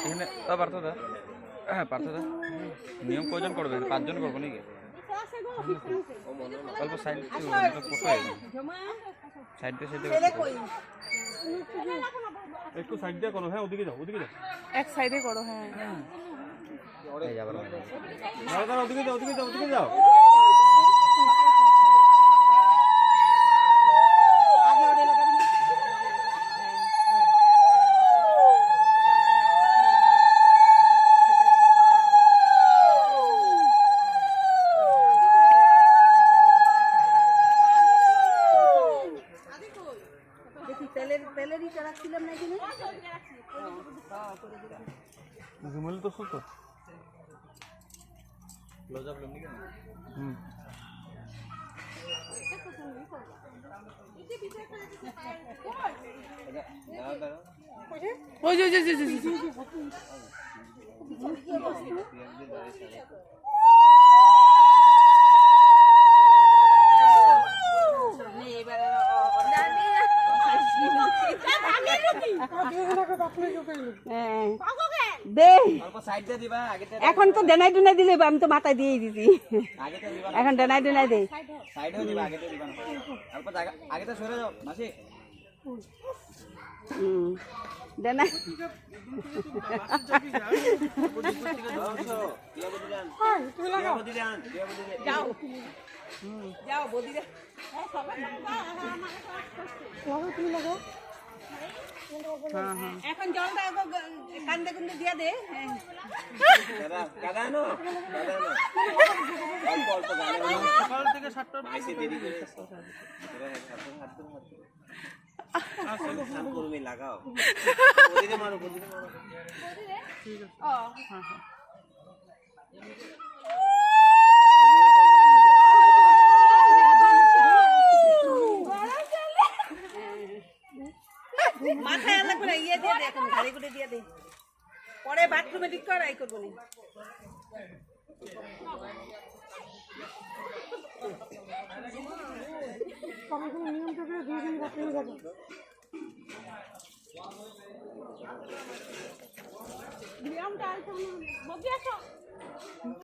এখানে পার্থ দা, হ্যাঁ পার্থ দা, নিয়ম কয়জন করবে? 5 জন করবো নাকি? অল্প সাইড সাইডে একটু সাইড দিয়ে করো। হ্যাঁ ওদিকে যাও, ওদিকে যাও, এক সাইডে করো। হ্যাঁ ওদিকে যাও, ওদিকে যাও, ওদিকে যাও। তেলেরই চালাচ্ছিলাম না এখানে। ঘুমলে তো সুতো লজাব লম্বি কেন? ওই যে এখন তো ডেনাই টুনাই দিলে আমি তো মাথায় দিয়ে দিছি। এখন ডেনাই টুনাই দে ডেনাই যাও বদি এখন জলটা কান্দে কুন্দে দিয়া দে। সকাল থেকে 7টার লাগাও মারো ঠিক আছে। মাথায় আলাদা করে ইয়ে দিয়ে দে, এখন ঘাড়ি করে দিয়ে দে, পরে বাথরুমে ঠিক কর, আই করবো না। নিয়মটা